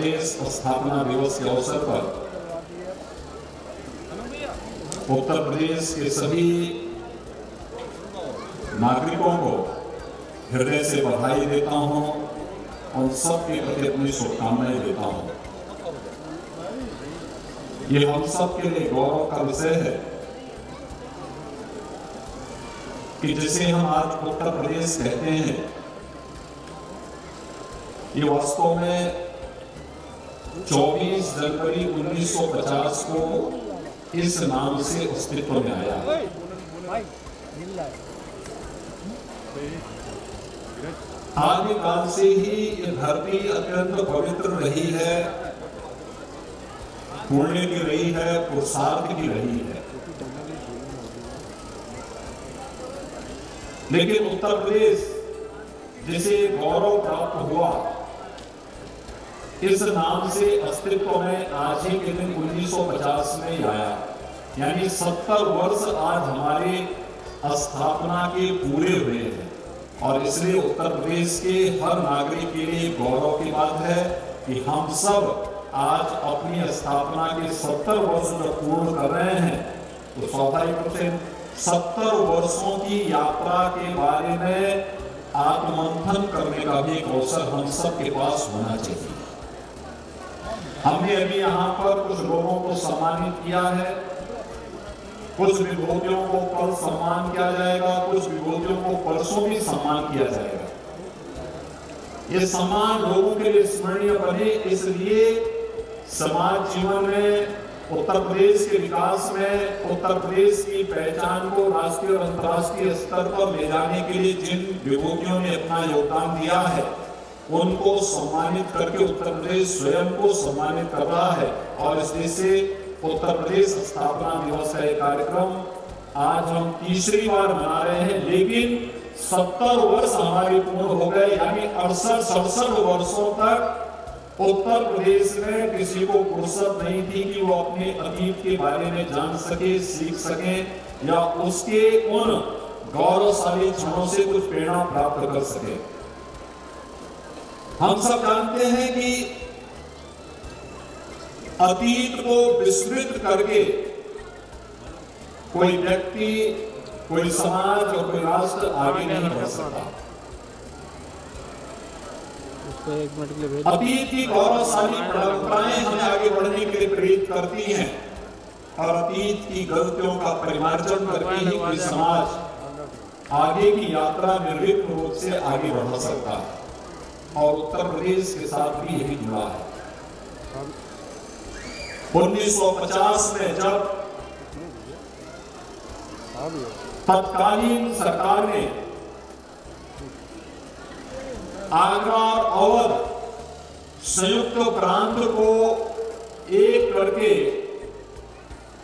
प्रदेश स्थापना दिवस के अवसर पर उत्तर प्रदेश के सभी नागरिकों को हृदय से बधाई देता हूं, उन सब के प्रति अपनी शुभकामनाएं देता हूं। ये हम सब के लिए गौरव का विषय है कि जिसे हम आज उत्तर प्रदेश कहते हैं, ये वास्तव में 24 जनवरी 1950 को इस नाम से अस्तित्व में आया। आदिकाल से ही ये धरती अत्यंत पवित्र रही है, पुण्य की रही है, पुरुषार्थ की रही है। लेकिन उत्तर प्रदेश जिसे गौरव प्राप्त हुआ, इस नाम से अस्तित्व में आज ही के दिन 1950 में आया, यानी 70 वर्ष आज हमारे स्थापना के पूरे हुए हैं। और इसलिए उत्तर प्रदेश के हर नागरिक के लिए गौरव की बात है कि हम सब आज अपनी स्थापना के 70 वर्ष जब पूर्ण कर रहे हैं, तो स्वाभाविक रूप से 70 वर्षों की यात्रा के बारे में आत्ममंथन करने का भी एक अवसर हम सब के पास होना चाहिए। हमने अभी यहाँ पर कुछ लोगों को सम्मानित किया है, कुछ विभूतियों को कल सम्मान किया जाएगा, कुछ विभूतियों को परसों भी सम्मान किया जाएगा। ये सम्मान लोगों के लिए स्मरणीय बने, इसलिए समाज जीवन में, उत्तर प्रदेश के विकास में, उत्तर प्रदेश की पहचान को राष्ट्रीय और अंतर्राष्ट्रीय स्तर पर ले जाने के लिए जिन विभूतियों ने अपना योगदान दिया है, उनको सम्मानित करके उत्तर प्रदेश स्वयं को सम्मानित कर रहा है। और इसलिए से उत्तर प्रदेश स्थापना दिवस का एक कार्यक्रम आज हम तीसरी बार मना रहे हैं, लेकिन 70 वर्ष हमारे पूर्ण हो गए, यानी 68-67 वर्षों तक उत्तर प्रदेश में किसी को फुर्सत नहीं थी कि वो अपने अतीत के बारे में जान सके, सीख सके या उसके उन गौरवशाली क्षणों से कुछ प्रेरणा प्राप्त कर सके। हम सब जानते हैं कि अतीत को विस्मृत करके कोई व्यक्ति, कोई समाज और कोई राष्ट्र आगे नहीं बढ़ सकता। अतीत की गौरवशाली परंपराएं हमें आगे बढ़ने के लिए प्रेरित करती हैं, और अतीत की गलतियों का परिमार्जन करके ही कोई समाज आगे की यात्रा निर्विघ्न रूप से आगे बढ़ सकता है। और उत्तर प्रदेश के साथ भी यही जुड़ा है। 1950 में जब तत्कालीन सरकार ने आगरा और अवध संयुक्त प्रांत को एक करके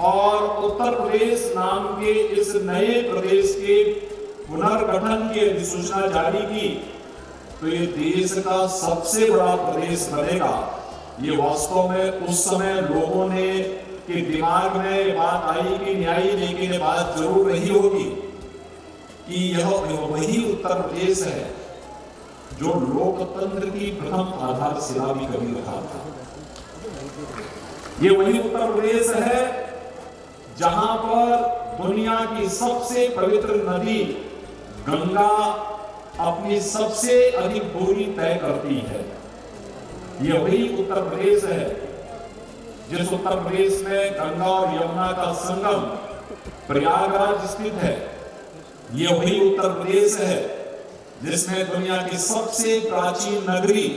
और उत्तर प्रदेश नाम के इस नए प्रदेश के पुनर्गठन की अधिसूचना जारी की, तो ये देश का सबसे बड़ा प्रदेश बनेगा। ये वास्तव में उस समय लोगों ने के दिमाग में बात आई कि नहीं आई, लेकिन ये बात जरूर रही होगी कि यह वही उत्तर प्रदेश है जो लोकतंत्र की प्रथम आधारशिला भी कभी रखा था। ये वही उत्तर प्रदेश है जहां पर दुनिया की सबसे पवित्र नदी गंगा अपनी सबसे अधिक दूरी तय करती है। यह वही उत्तर प्रदेश है जिस उत्तर प्रदेश में गंगा और यमुना का संगम प्रयागराज स्थित है। यह वही उत्तर प्रदेश है जिसमें दुनिया की सबसे प्राचीन नगरी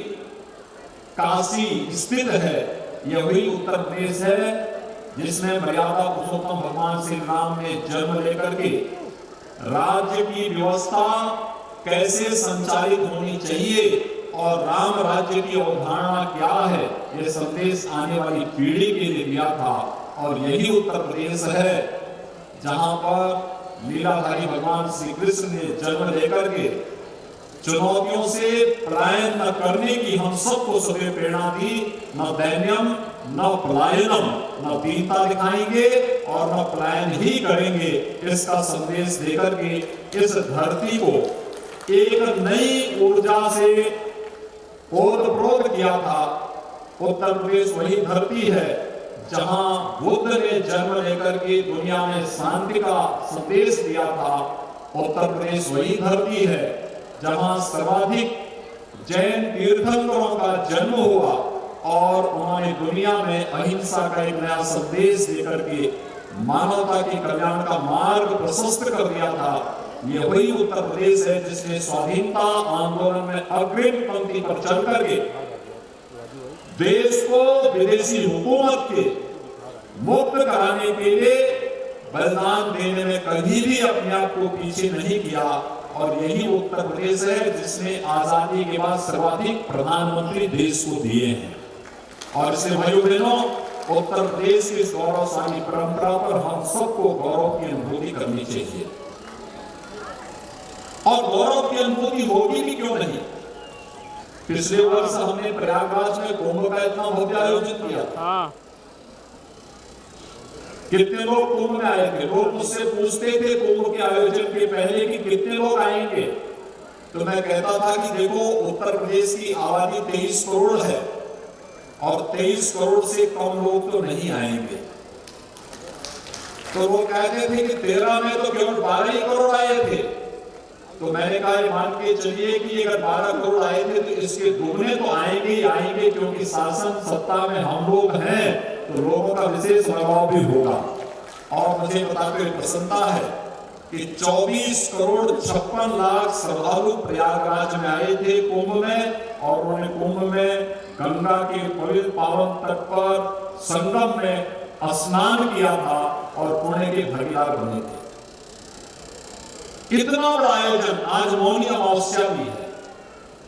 काशी स्थित है। यह वही उत्तर प्रदेश है जिसमें मर्यादा पुरुषोत्तम भगवान श्री राम ने जन्म लेकर के राज्य की व्यवस्था कैसे संचालित होनी चाहिए और राम राज्य की अवधारणा क्या है, यह संदेश आने वाली पीढ़ी के लिए दिया था। और यही उत्तर प्रदेश है जहां पर लीलाधारी भगवान श्री कृष्ण ने जन्म लेकर के चुनौतियों से पलायन न करने की हम सबको सदैव प्रेरणा दी। न दैन्यम न पलायनम, न दीनता दिखाएंगे और न पलायन ही करेंगे, इसका संदेश देकर के इस धरती को एक नई ऊर्जा से ओतप्रोत किया था। उत्तर प्रदेश वही धरती है जहां बुद्ध ने जन्म लेकर के दुनिया में शांति का संदेश दिया था। उत्तर प्रदेश वही धरती है जहां सर्वाधिक जैन तीर्थंकरों का जन्म हुआ और उन्होंने दुनिया में अहिंसा का एक नया संदेश देकर के मानवता के कल्याण का मार्ग प्रशस्त कर दिया था। ये वही उत्तर प्रदेश है जिसने स्वाधीनता आंदोलन में अग्रिम पंक्ति पर चल करके देश को विदेशी हुकूमत के मुक्त कराने के लिए बलिदान देने में कभी भी अपने आप को पीछे नहीं किया। और यही उत्तर प्रदेश है जिसने आजादी के बाद सर्वाधिक प्रधानमंत्री देश को दिए हैं। और इसलिए भाइयों बहनों, उत्तर प्रदेश की इस गौरवशाली परंपरा पर हम सबको गौरव की अनुभूति करनी चाहिए। और गौरव की अनुभूति होगी भी क्यों नहीं। पिछले वर्ष हमने प्रयागराज में कुंभ का इतना भव्य आयोजन किया था। कितने लोग कुंभ में आए थे। लोग मुझसे पूछते थे कुंभ के आयोजन के पहले कि कितने लोग आएंगे, तो मैं कहता था कि देखो उत्तर प्रदेश की आबादी 23 करोड़ है और 23 करोड़ से कम लोग तो नहीं आएंगे। तो वो कहते थे कि 13 में तो केवल 12 ही करोड़ आए थे। तो मैंने कहा मान के चलिए कि अगर 12 करोड़ आए थे तो इसके दुगने तो आएंगे ही आएंगे, क्योंकि शासन सत्ता में हम लोग हैं तो लोगों का विशेष प्रभाव भी होगा। और मुझे बताते हुए प्रसन्नता है कि 24 करोड़ 56 लाख श्रद्धालु प्रयागराज में आए थे कुंभ में, और उन्होंने कुंभ में गंगा के पवित्र पावन तट पर संगम में स्नान किया था और पुण्य के भागीदार बने थे। कितना बड़ा आयोजन। आज मौनी अमावस्या भी है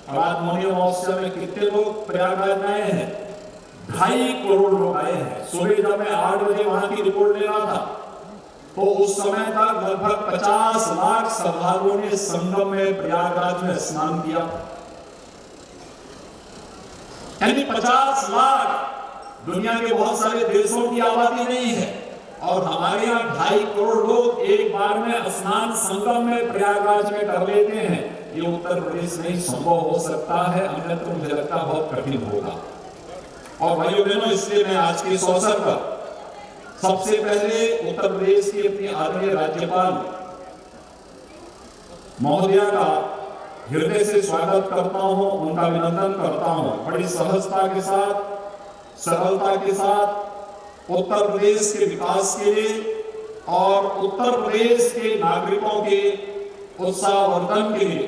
और आज मौनी अमावस्या में कितने लोग प्रयागराज में आए हैं। 2.5 करोड़ लोग आए हैं। सुबह जब मैं 8 बजे वहां की रिपोर्ट ले रहा था तो उस समय तक लगभग 50 लाख श्रद्धालुओं ने संगम में प्रयागराज में स्नान किया। यानी 50 लाख दुनिया के बहुत सारे देशों की आबादी नहीं है, और हमारे यहाँ 2.5 करोड़ लोग एक बार में स्नान संगम में प्रयागराज में कर लेते हैं। ये उत्तर प्रदेश में ही संभव हो सकता है, अन्यथा मुझे लगता बहुत कठिन होगा। और भाइयों बहनों, इसलिए मैं आज के इस अवसर पर सबसे पहले उत्तर प्रदेश की अपनी आदरणीय राज्यपाल महोदया का हृदय से स्वागत करता हूं, उनका अभिनंदन करता हूं। बड़ी सहजता के साथ, सरलता के साथ उत्तर प्रदेश के विकास के लिए और उत्तर प्रदेश के नागरिकों के उत्साहवर्धन के लिए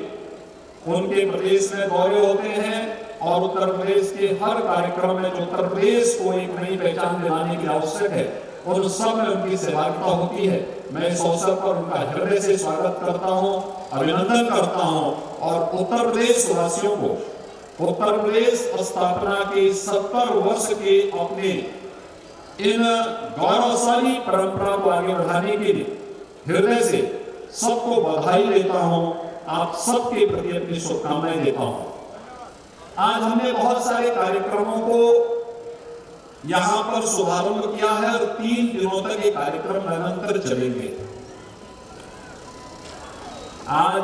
उनके प्रदेश में दौरे होते हैं। और उत्तर प्रदेश के हर कार्यक्रम में जो उत्तर प्रदेश को एक नई पहचान दिलाने की आवश्यक है, उन सब में उनकी सहभागिता होती है। मैं इस अवसर पर उनका हृदय से स्वागत करता हूं, अभिनंदन करता हूं। और उत्तर प्रदेश वासियों को उत्तर प्रदेश स्थापना के 70 वर्ष के अपने इन गौरवशाली परंपरा को आगे बढ़ाने के लिए हृदय से सबको बधाई देता हूं। आप सबके प्रति अपनी शुभकामनाएं देता हूं। आज हमने बहुत सारे कार्यक्रमों को यहां पर शुभारंभ किया है और 3 दिनों तक ये कार्यक्रम निरंतर चलेंगे। आज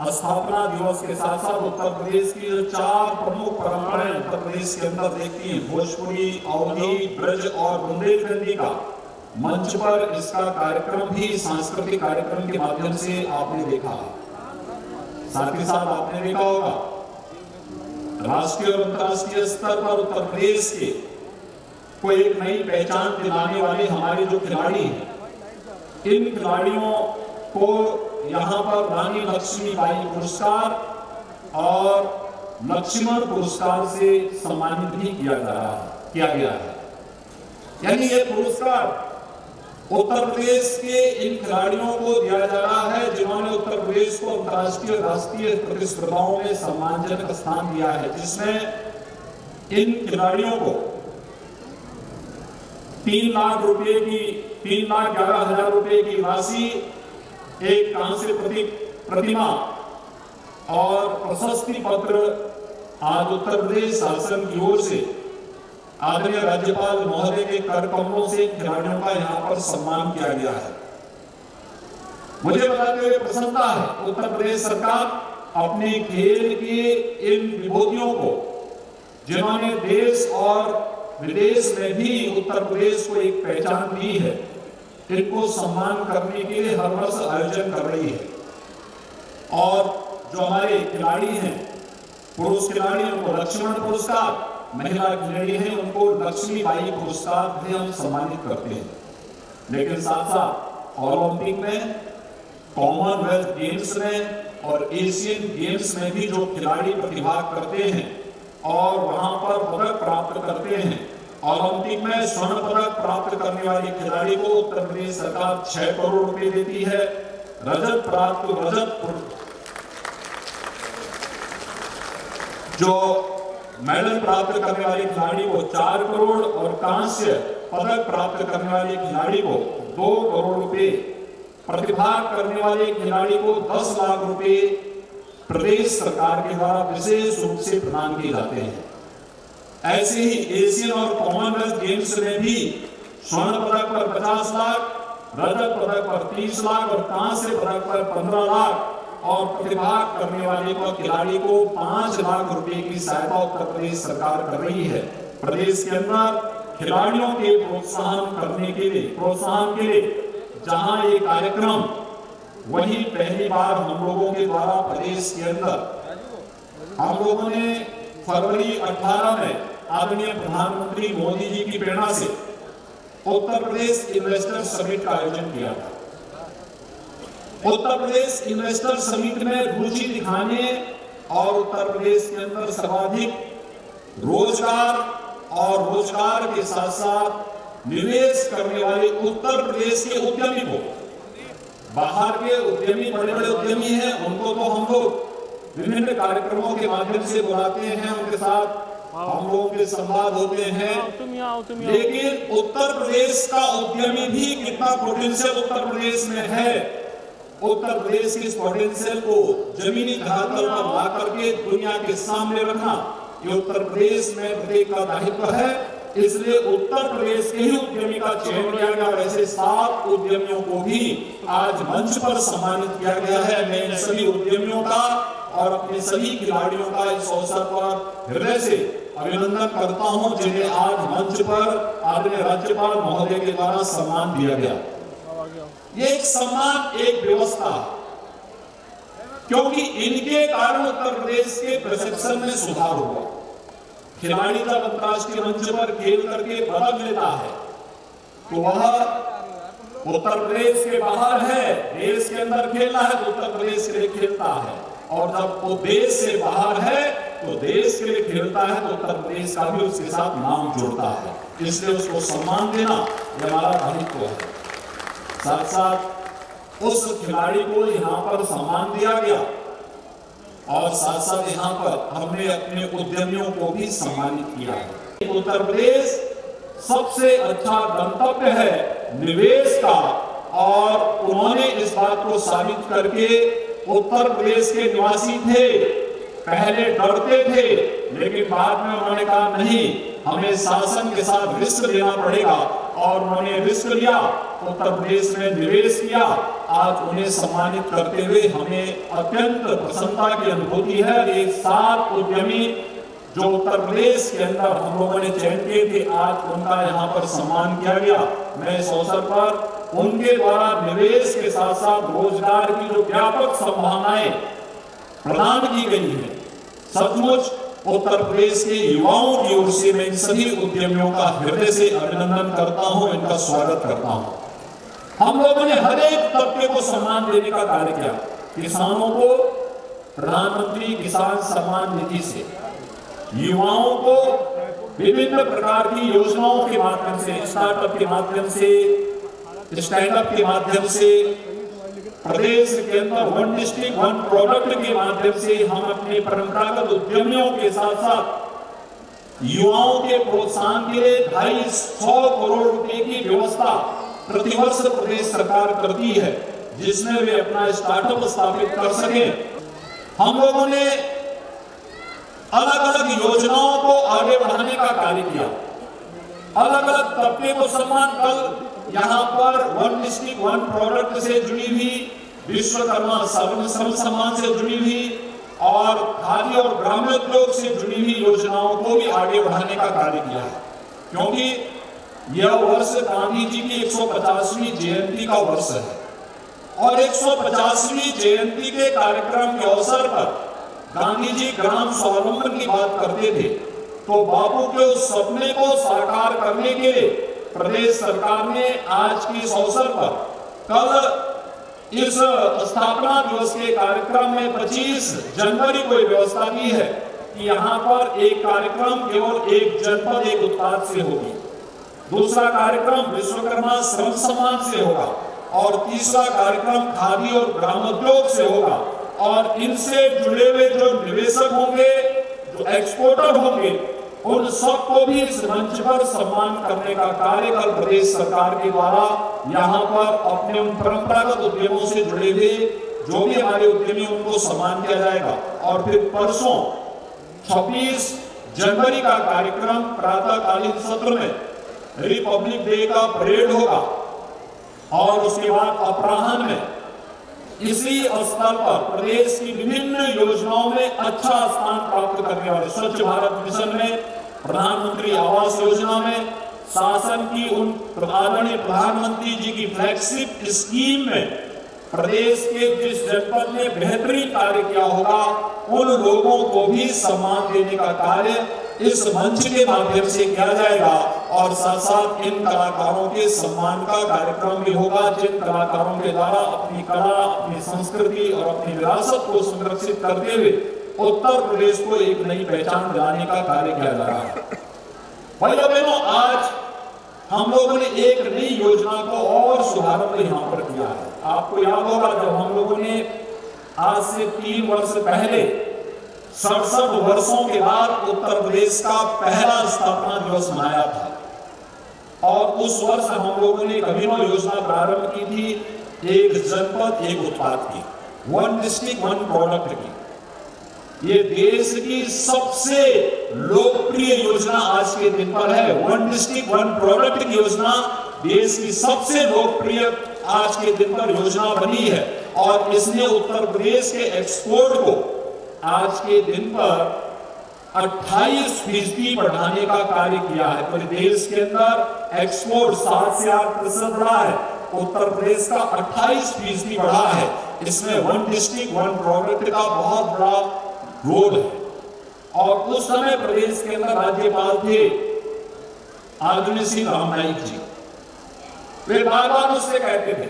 स्थापना दिवस के साथ साथ उत्तर प्रदेश की जो 4 प्रमुख परंपराएं उत्तर प्रदेश के अंदर देखती हैं, भोजपुरी, अवधी, ब्रज और बुंदेलखंडी का मंच पर इसका कार्यक्रम भी सांस्कृतिक कार्यक्रम के माध्यम से आपने देखा। साथ ही साथ आपने देखा होगा राष्ट्रीय और अंतर्राष्ट्रीय स्तर पर उत्तर प्रदेश के को एक नई पहचान दिलाने वाले हमारे जो खिलाड़ी हैं, इन खिलाड़ियों को यहाँ पर रानी लक्ष्मीबाई पुरस्कार और लक्ष्मण पुरस्कार से सम्मानित भी किया गया है। यानी ये पुरस्कार उत्तर प्रदेश के इन खिलाड़ियों को दिया जा रहा है जिन्होंने उत्तर प्रदेश को अंतर्राष्ट्रीय राष्ट्रीय प्रतिस्पर्धाओं में सम्मानजनक स्थान दिया है, जिसमें इन खिलाड़ियों को 3,11,000 रुपए की राशि, एक कांस्य प्रतिमा और प्रशस्ति पत्र आज उत्तर प्रदेश शासन की ओर से आदरणीय राज्यपाल महोदय के कर कमलों से खिलाड़ियों का यहाँ पर सम्मान किया गया है। मुझे बताते हुए प्रसन्नता है, उत्तर प्रदेश सरकार अपने खेल के इन विभूतियों को जिन्होंने देश और विदेश में भी उत्तर प्रदेश को एक पहचान दी है, इनको सम्मान करने के लिए हर वर्ष आयोजन कर रही है। और जो हमारे खिलाड़ी हैं, पुरुष खिलाड़ी, उनको लक्ष्मण पुरस्कार, महिला खिलाड़ी हैं उनको लक्ष्मीबाई पुरस्कार भी हम सम्मानित करते हैं। लेकिन साथ साथ ओलंपिक में, कॉमनवेल्थ गेम्स में और एशियन गेम्स में भी जो खिलाड़ी प्रतिभाग करते हैं और वहां पर पदक प्राप्त करते हैं, ओलंपिक में स्वर्ण पदक प्राप्त करने वाले खिलाड़ी को उत्तर प्रदेश सरकार 6 करोड़ रुपए देती है। जो मेडल प्राप्त करने वाले खिलाड़ी को 4 करोड़ और कांस्य पदक प्राप्त करने वाले खिलाड़ी को 2 करोड़ रुपए, प्रतिभाग करने वाले खिलाड़ी को 10 लाख रुपए प्रदेश सरकार के द्वारा विशेष रूप से प्रदान किए जाते हैं। ऐसे ही एशियन और कॉमनवेल्थ गेम्स में भी स्वर्ण पदक पर 50 लाख, रजत पदक पर 30 लाख और कांस्य पदक पर 15 लाख और प्रतिभाग करने वाले को खिलाड़ी को 5 लाख रुपए की सहायता उत्तर प्रदेश सरकार कर रही है। प्रदेश के अंदर खिलाड़ियों के प्रोत्साहन के लिए जहां ये कार्यक्रम, वही पहली बार हम लोगों के द्वारा प्रदेश के अंदर हम लोगों ने फरवरी 18 में आदरणीय प्रधानमंत्री मोदी जी की प्रेरणा से उत्तर प्रदेश इन्वेस्टर समिट का आयोजन किया था। उत्तर प्रदेश इन्वेस्टर समिट में रुचि दिखाने और उत्तर प्रदेश के अंदर सर्वाधिक रोजगार और रोजगार के साथ साथ निवेश करने वाले उत्तर प्रदेश के उद्यमी को, बाहर के उद्यमी बड़े बड़े उद्यमी हैं, उनको तो हम लोग विभिन्न कार्यक्रमों के माध्यम से बुलाते हैं, उनके साथ हम लोगों के संवाद होते हैं, लेकिन उत्तर प्रदेश का उद्यमी भी कितना पोटेंशियल उत्तर प्रदेश में है, उत्तर प्रदेश के इस पोटेंशियल को जमीनी धरातल पर ला करके दुनिया के सामने रखना, ये उत्तर प्रदेश में प्रत्येक का दायित्व है। इसलिए उत्तर प्रदेश के ही उद्यमी का चयन किया गया और ऐसे 7 उद्यमियों को भी आज मंच पर सम्मानित किया गया है। मैं इन सभी उद्यमियों का और अपने सभी खिलाड़ियों का इस अवसर पर हृदय से अभिनंदन करता हूं, जिन्हें आज मंच पर आदरणीय राज्यपाल महोदय के द्वारा सम्मान दिया गया। ये एक सम्मान, एक व्यवस्था, क्योंकि इनके कारण उत्तर प्रदेश के परसेप्शन में सुधार हुआ। खिलाड़ी जब अंतर्राष्ट्रीय मंच पर खेल करके पदक लेता है तो वह उत्तर प्रदेश के बाहर है, देश के अंदर खेलना है तो उत्तर प्रदेश के लिए खेलता है, और जब वो देश से बाहर है तो देश के लिए खेलता है तो उत्तर प्रदेश का भी उसके साथ नाम जुड़ता है। इसलिए उसको सम्मान देना ये हमारा दायित्व है। साथ साथ उस खिलाड़ी को यहाँ पर सम्मान दिया गया और साथ साथ यहाँ पर हमने अपने उद्यमियों को भी सम्मानित किया है। उत्तर प्रदेश सबसे अच्छा गंतव्य है निवेश का, और उन्होंने इस बात को साबित करके, उत्तर प्रदेश के निवासी थे, पहले डरते थे, लेकिन बाद में उन्होंने कहा नहीं, हमें शासन के साथ रिस्क लेना पड़ेगा, और उन्होंने रिस्क लिया, उत्तर प्रदेश में निवेश किया। आज उन्हें सम्मानित करते हुए हमें अत्यंत प्रसन्नता की अनुभूति है। ये 7 उद्यमी जो उत्तर प्रदेश के अंदर हम लोगों ने चयन किए थे, आज उनका यहाँ पर सम्मान किया गया। मैं इस अवसर पर उनके द्वारा निवेश के साथ साथ रोजगार की जो व्यापक संभावनाएं प्रदान की गई है, सचमुच उत्तर प्रदेश के युवाओं की ओर से मैं इन सभी उद्यमियों का हृदय से अभिनंदन करता हूं, इनका स्वागत करता हूं। हम लोगों ने हर एक तबके को सम्मान देने का कार्य किया। किसानों को प्रधानमंत्री किसान सम्मान निधि से, युवाओं को विभिन्न प्रकार की योजनाओं के माध्यम से, स्टार्टअप के माध्यम से, स्टैंडअप के माध्यम से, प्रदेश के अंदर 1 डिस्ट्रिक्ट 1 प्रोडक्ट के माध्यम से हम अपने परंपरागत उद्यमियों के साथ साथ युवाओं के प्रोत्साहन के लिए 250 करोड़ रुपए की व्यवस्था प्रतिवर्ष प्रदेश सरकार करती है, जिसमें वे अपना स्टार्टअप स्थापित कर सके। हम लोगों ने अलग अलग योजनाओं को आगे बढ़ाने का कार्य किया, अलग अलग तबके को सम्मान। कल यहाँ पर 1 डिस्ट्रिक्ट 1 प्रोडक्ट से जुड़ी हुई, विश्वकर्मा सर्व सम्मान से जुड़ी हुई, और खादी और ग्रामोद्योग से जुड़ी हुई योजनाओं को भी आगे बढ़ाने का कार्य किया है, क्योंकि यह वर्ष गांधी जी की 150वीं जयंती का वर्ष है और 150वीं जयंती के कार्यक्रम के अवसर पर गांधी जी ग्राम स्वावलंबन की बात करते थे। तो बापू के उस सपने को साकार करने के लिए प्रदेश सरकार ने आज के इस अवसर पर कल इस स्थापना दिवस के कार्यक्रम में 25 जनवरी को व्यवस्था की है कि यहाँ पर एक कार्यक्रम केवल एक जनपद एक उत्पाद से होगी, दूसरा कार्यक्रम विश्वकर्मा श्रम सम्मान से होगा और तीसरा कार्यक्रम खादी और ग्रामोद्योग से होगा। और इनसे जुड़े हुए जो निवेशक होंगे, जो एक्सपोर्टर होंगे, उन सबको भी इस मंच पर सम्मान करने का कार्य कल प्रदेश सरकार के द्वारा यहाँ पर अपने उन परंपरागत उद्यमों से जुड़े हुए जो भी हमारे उद्यमी उनको सम्मान किया जाएगा। और फिर परसों 26 जनवरी का कार्यक्रम प्रातःकालीन सत्र में रिपब्लिक डे का परेड होगा और उसके बाद अपराह्न में इसी स्थल पर प्रदेश की विभिन्न योजनाओं में अच्छा स्थान प्राप्त करने वाले स्वच्छ भारत मिशन में, प्रधानमंत्री आवास योजना में, शासन की उन आदरणीय प्रधानमंत्री जी की फ्लैगशिप स्कीम में प्रदेश के जिस जनपद ने बेहतरीन कार्य किया होगा उन लोगों को भी सम्मान देने का कार्य इस मंच के माध्यम से किया जाएगा। और साथ साथ इन कलाकारों के सम्मान का कार्यक्रम भी होगा जिन कलाकारों के द्वारा अपनी कला, अपनी संस्कृति और अपनी विरासत को संरक्षित करते हुए उत्तर प्रदेश को एक नई पहचान दिलाने का कार्य किया जा रहा है। भाइयों बहनों, आज हम लोगों ने एक नई योजना को और शुभारंभ यहाँ पर किया है। आपको याद होगा जब हम लोगों ने आज से 3 वर्ष पहले 67 वर्षों के बाद उत्तर प्रदेश का पहला स्थापना दिवस मनाया था और उस वर्ष हम लोगों ने एक अभिनव योजना प्रारंभ की थी, एक जनपद एक उत्पाद की, 1 डिस्ट्रिक्ट 1 प्रोडक्ट की। ये देश की सबसे लोकप्रिय योजना आज के दिन पर है। 1 डिस्ट्रिक्ट 1 प्रोडक्ट की योजना देश की सबसे लोकप्रिय आज के दिन पर योजना बनी है और इसने उत्तर प्रदेश के एक्सपोर्ट को आज के दिन पर 28% बढ़ाने का कार्य किया है। पूरे देश के अंदर एक्सपोर्ट 7 से 8% बढ़ा है, उत्तर प्रदेश का 28% बढ़ा है। इसमें 1 डिस्ट्रिक्ट 1 प्रोडक्ट का बहुत बड़ा रोल है। और उस समय प्रदेश के अंदर राज्यपाल थे आदरणीय श्री राम नाईक जी। वे बार बार उससे कहते थे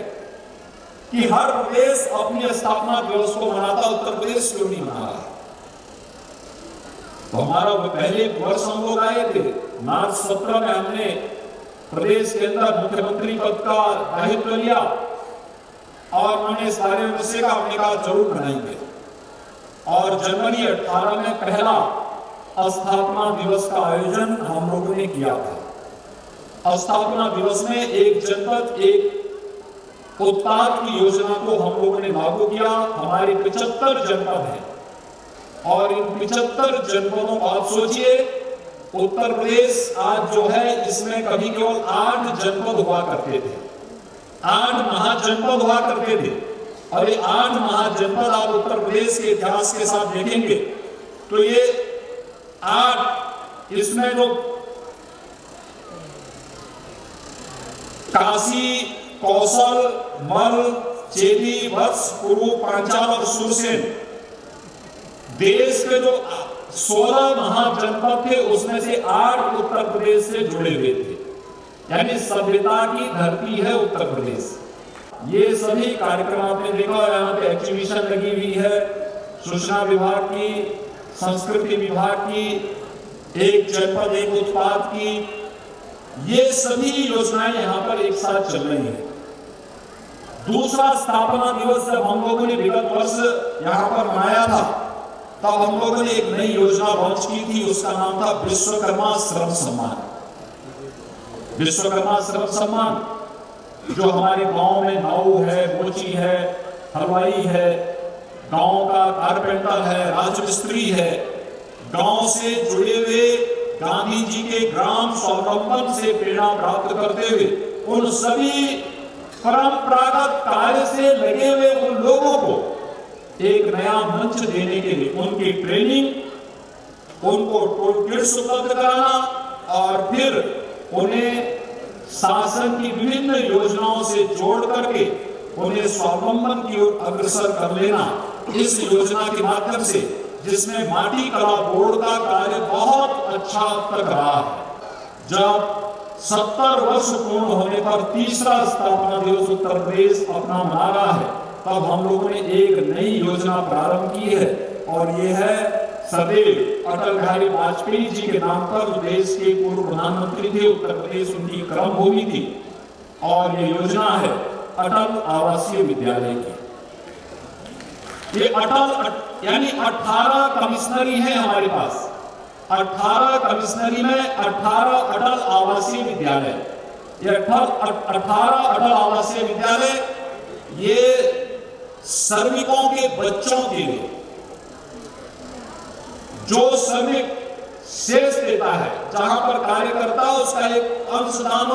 कि हर प्रदेश अपनी स्थापना दिवस को मनाता, उत्तर प्रदेश क्यों नहीं मना रहा। तो हमारा पहले वर्ष हम लोग आए थे, मार्च 17 में हमने प्रदेश के अंदर मुख्यमंत्री पद का दायित्व लिया और उन्होंने इस बारे में मुझसे कहा, हमने कहा जरूर बनाएंगे। और जनवरी 18 में पहला स्थापना दिवस का आयोजन हम लोगों ने किया था। स्थापना दिवस में एक जनपद एक उत्पाद की योजना को हम लोगों ने लागू किया। हमारे 75 जनपद हैं और इन 75 जनपदों को आप सोचिए, उत्तर प्रदेश आज जो है इसमें कभी केवल 8 जनपद हुआ करते थे, 8 महाजनपद हुआ करते थे। और ये 8 महाजनपद आप उत्तर प्रदेश के इतिहास के साथ देखेंगे तो ये 8, इसमें जो काशी, कौशल, मल, चेदी, वत्स, कुरु, पांचाल और सुरसेन, देश के जो 16 महाजनपद थे उसमें से 8 उत्तर प्रदेश से जुड़े हुए थे। यानी सभ्यता की धरती है उत्तर प्रदेश। ये सभी कार्यक्रम आपने देखा, यहाँ पे एग्जीबिशन लगी हुई है, सूचना विभाग की, संस्कृति विभाग की, एक जनपद एक उत्पाद की, ये सभी योजनाएं यहाँ पर एक साथ चल रही है। दूसरा स्थापना दिवस जब हम लोगों ने विगत वर्ष यहाँ पर मनाया था तब हम लोगों ने एक नई योजना लॉन्च की थी, उसका नाम था विश्वकर्मा श्रम सम्मान। विश्वकर्मा श्रम सम्मान जो हमारे गांव में नाऊ है, मोची है, हलवाई है, गांव का कारपेंटर है, राजमिस्त्री है, गांव से जुड़े हुए गांधी जी के ग्राम स्वावलंबन से प्रेरणा प्राप्त करते हुए उन सभी परंपरागत कार्य से लगे हुए उन लोगों को एक नया मंच देने के लिए उनकी ट्रेनिंग, उनको टूल किट्स उपलब्ध कराना और फिर उन्हें शासन की विभिन्न योजनाओं से जोड़ करके उन्हें स्वावलंबन की ओर अग्रसर कर लेना। इस योजना के माध्यम से, जिसमें माटी कला बोर्ड का कार्य बहुत अच्छा तक रहा है, जब 70 वर्ष पूर्ण होने पर तीसरा स्थापना दिवस उत्तर प्रदेश अपना मना रहा है, तब हम लोगों ने एक नई योजना प्रारंभ की है और ये है सदैव अटल बिहारी वाजपेयी जी के नाम पर, देश के पूर्व प्रधानमंत्री थे, उत्तर प्रदेश उनकी कर्म भूमि थी, और ये योजना है अटल आवासीय विद्यालय की। ये अटल यानी 18 कमिश्नरी है हमारे पास, 18 कमिश्नरी में 18 अटल आवासीय विद्यालय। ये 18 अटल आवासीय विद्यालय ये श्रमिकों के बच्चों के लिए, जो श्रमिक शेष देता है, जहां पर कार्य करता है उसका एक अंशदान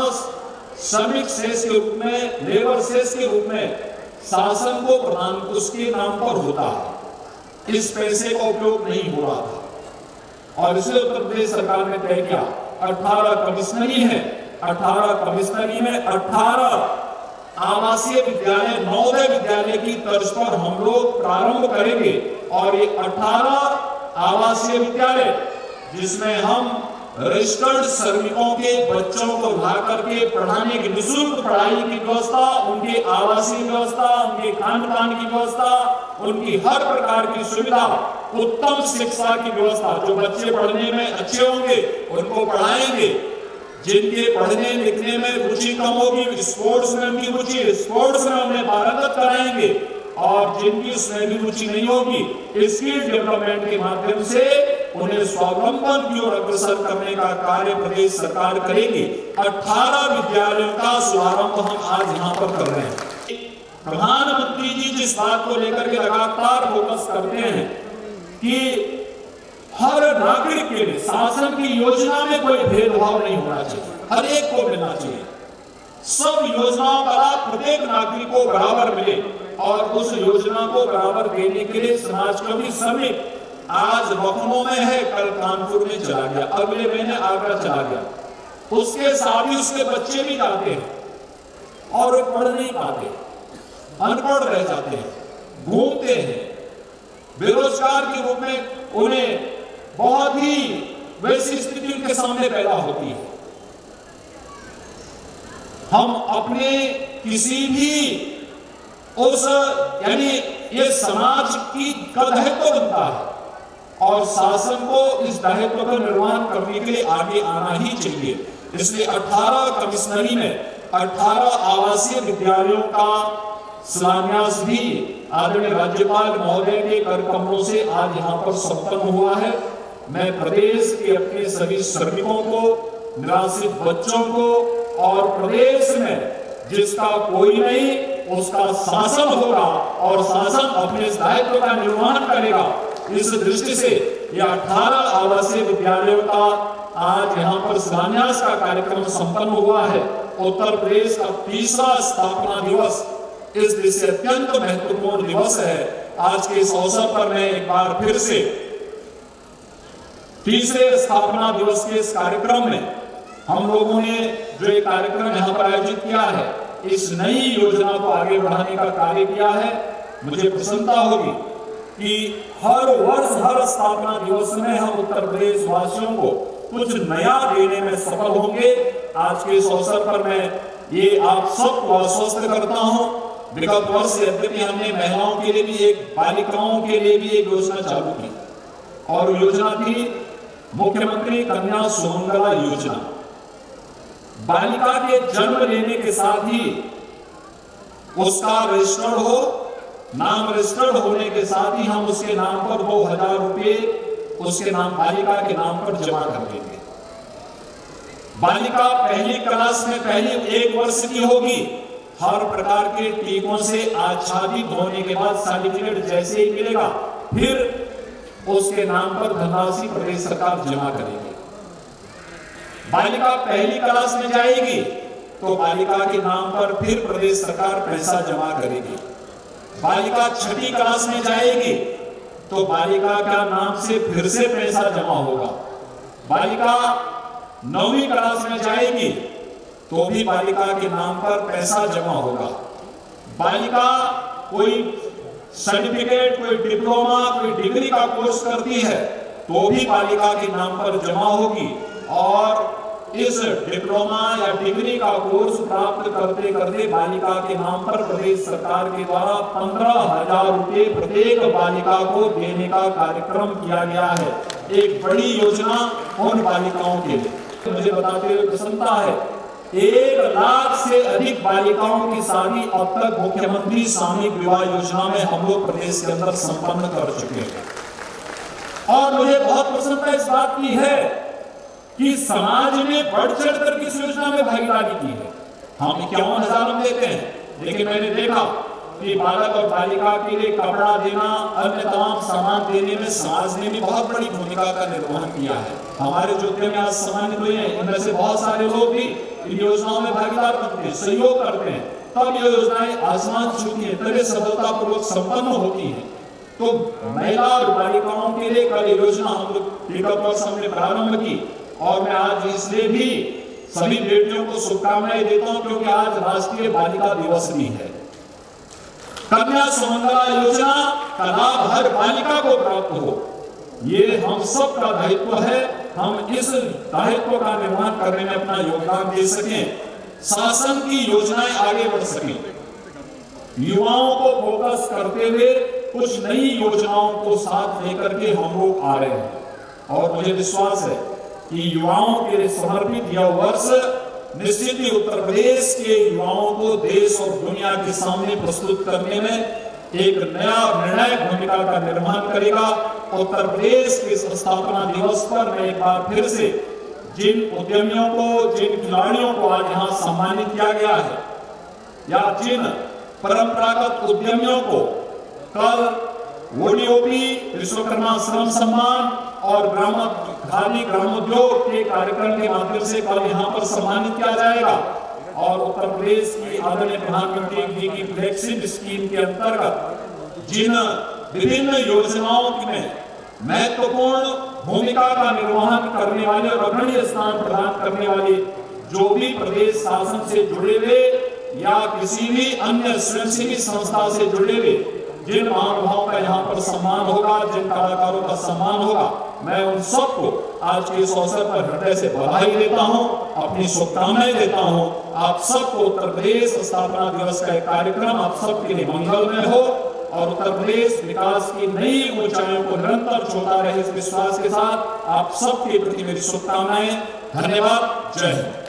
श्रमिक शेष के रूप में, लेबर शेष के रूप में शासन को प्रदान उसके नाम पर होता है। इस पैसे का उपयोग नहीं हो रहा था और इसलिए उत्तर प्रदेश सरकार ने तय किया 18 कमिश्नरी है, 18 कमिश्नरी में 18 आवासीय विद्यालय, नवोदय विद्यालय की तर्ज पर हम लोग प्रारंभ करेंगे। और ये 18 आवासीय विद्यालय जिसमें हम रजिस्टर्ड श्रमिकों के बच्चों को ला करके पढ़ाने की, निःशुल्क पढ़ाई की व्यवस्था, उनकी आवासीय व्यवस्था, उनके खान पान की व्यवस्था, उनकी हर प्रकार की सुविधा, उत्तम शिक्षा की व्यवस्था, जो बच्चे पढ़ने में अच्छे होंगे उनको पढ़ाएंगे, जिनके पढ़ने लिखने में रुचि कम होगी स्पोर्ट्स में उनकी रुचि, स्पोर्ट्स में उन्हें पारंगत कराएंगे, और जिनकी उसमें भी रुचि नहीं होगी स्किल डेवलपमेंट के माध्यम से उन्हें स्वावलंबन की ओर अग्रसर करने का कार्य प्रदेश सरकार करेगी। 18 विद्यालयों का शुभारंभ हम आज यहाँ पर कर रहे हैं। प्रधानमंत्री जी जिस बात को लेकर के लगातार फोकस करते हैं कि हर नागरिक के लिए शासन की योजना में कोई भेदभाव नहीं होना चाहिए, हर एक को मिलना चाहिए, सब योजनाओं का लाभ प्रत्येक नागरिक को बराबर मिले, और उस योजना को बराबर देने के लिए समाज का भी श्रमिक आज लखनऊ में है, कल कानपुर में चला गया, अगले महीने आगरा चला गया, उसके साथ ही उसके बच्चे भी जाते हैं और वे पढ़ नहीं पाते, अनपढ़ रह जाते हैं, घूमते हैं, बेरोजगार के रूप में उन्हें बहुत ही वैसी स्थिति उनके सामने पैदा होती है। हम अपने किसी भी उस यानी ये समाज की का दायित्व बनता है और शासन को इस दायित्व का निर्वहन करने के लिए आगे आना ही चाहिए। इसलिए 18 कमिश्नरी में 18 आवासीय विद्यालयों का शिलान्यास भी आदरणीय राज्यपाल महोदय के कर कमलों से आज यहाँ पर संपन्न हुआ है। मैं प्रदेश के अपने सभी श्रमिकों को, निराश्रित बच्चों को और प्रदेश में जिसका कोई नहीं उसका शासन होगा और शासन अपने दायित्व का निर्वहन करेगा, इस दृष्टि से यह 18 आवासीय विद्यालयों का आज यहाँ पर शिलान्यास का कार्यक्रम संपन्न हुआ है। उत्तर प्रदेश का तीसरा स्थापना दिवस इस देश से अत्यंत महत्वपूर्ण दिवस है। आज के इस अवसर पर मैं एक बार फिर से तीसरे स्थापना दिवस के इस कार्यक्रम में हम लोगों ने जो एक कार्यक्रम यहाँ पर आयोजित किया है, इस नई योजना को आगे बढ़ाने का कार्य किया है। मुझे प्रसन्नता होगी कि हर वर्ष हर स्थापना दिवस में हम उत्तर प्रदेश वासियों को कुछ नया देने में सफल होंगे। आज के इस अवसर पर मैं ये आप सबको आश्वस्त करता हूँ। विगत वर्ष यद्यपि हमने महिलाओं के लिए भी एक, बालिकाओं के लिए भी एक योजना चालू की और योजना थी मुख्यमंत्री कन्या सुमंगला योजना। बालिका के जन्म लेने के साथ ही उसका रजिस्टर्ड हो, नाम रजिस्टर्ड होने के साथ ही हम उसके नाम पर 2000 रुपए उसके नाम, बालिका के नाम पर जमा कर देंगे। बालिका पहली क्लास में पहले 1 वर्ष की होगी, हर प्रकार के टीकों से आच्छादित होने के बाद सर्टिफिकेट जैसे ही मिलेगा फिर उसके नाम पर धनराशि प्रदेश सरकार जमा करेगी। बालिका पहली क्लास में जाएगी तो बालिका के नाम पर फिर प्रदेश सरकार पैसा जमा करेगी। बालिका छठी क्लास में जाएगी तो बालिका का नाम से फिर से पैसा जमा होगा। बालिका 9वीं क्लास में जाएगी तो भी बालिका के नाम पर पैसा जमा होगा। बालिका कोई सर्टिफिकेट, कोई डिप्लोमा, कोई डिग्री का कोर्स करती है तो भी बालिका के नाम पर जमा होगी। और इस डिप्लोमा या डिग्री का कोर्स प्राप्त करते करते बालिका के नाम पर प्रदेश सरकार के द्वारा 15,000 रुपए प्रत्येक बालिका को देने का कार्यक्रम किया गया है। एक बड़ी योजना उन बालिकाओं के लिए। मुझे बताते हुए प्रसन्नता है, 1 लाख से अधिक बालिकाओं की शादी अब तक मुख्यमंत्री सामूहिक विवाह योजना में हम लोग प्रदेश के अंदर संपन्न कर चुके हैं। और मुझे बहुत प्रसन्नता इस बात की है कि समाज ने बढ़ चढ़ कर किस योजना में भागीदारी की है। हम 51,000 देते हैं, लेकिन मैंने देखा कि बालक और बालिका के लिए कपड़ा देना, अन्य तमाम सामान देने में समाज ने भी बहुत बड़ी भूमिका का निर्वहन किया है। हमारे जो उद्यमी आज सम्मानित हुए हैं, इनमें से बहुत सारे लोग भी इन योजनाओं में भागीदार बनते हैं, सहयोग करते हैं, तब ये योजनाएं आसमान छूती हैं, तभी सफलतापूर्वक संपन्न होती हैं। तो महिला और बालिकाओं के लिए कल योजना हम लोग टीकम वर्ष हमने प्रारंभ की। और मैं आज इसलिए भी सभी बेटियों को शुभकामनाएं देता हूं क्योंकि आज राष्ट्रीय बालिका दिवस भी है। कन्या सुमंगला योजना का लाभ हर बालिका को प्राप्त हो, ये हम सब का दायित्व है। हम इस दायित्व का निर्वहन करने में अपना योगदान दे सकें, शासन की योजनाएं आगे बढ़ सकें। युवाओं को फोकस करते हुए कुछ नई योजनाओं को साथ लेकर के हम लोग आ रहे हैं। और मुझे विश्वास है कि युवाओं के लिए समर्पित यह वर्ष निश्चित ही उत्तर प्रदेश के युवाओं को देश और दुनिया के सामने प्रस्तुत करने में एक नया निर्णायक भूमिका का निर्वहन करेगा। उत्तर प्रदेश के स्थापना दिवस पर मैं एक बार फिर से जिन उद्यमियों को, जिन खिलाड़ियों को आज यहाँ सम्मानित किया गया है, या जिन परंपरागत उद्यमियों को कल ओडीओपी, विश्वकर्मा श्रम सम्मान और खादी ग्रामोद्योग के कार्यक्रम के माध्यम से कल यहाँ पर सम्मानित किया जाएगा। और उत्तर प्रदेश की आदरणीय प्रधानमंत्री जी की फ्लैगशिप स्कीम के अंतर्गत जिन विभिन्न योजनाओं में महत्वपूर्ण भूमिका का निर्वहन करने वाले और अग्रणी स्थान प्रदान करने वाले जो भी प्रदेश शासन से जुड़े हुए या किसी भी अन्य स्वयंसेवी संस्था से जुड़े हुए जिन महानुभावों का यहाँ पर सम्मान होगा, जिन कलाकारों का सम्मान होगा, मैं उन सबको आज के इस अवसर पर हृदय से बधाई देता हूँ, अपनी शुभकामनाएं देता हूँ। आप सबको उत्तर प्रदेश स्थापना दिवस का एक कार्यक्रम आप सबके लिए मंगलमय हो और उत्तर प्रदेश विकास की नई ऊंचाइयों को निरंतर छूता रहे, इस विश्वास के साथ आप सबके प्रति मेरी शुभकामनाएं। धन्यवाद। जय हिंद।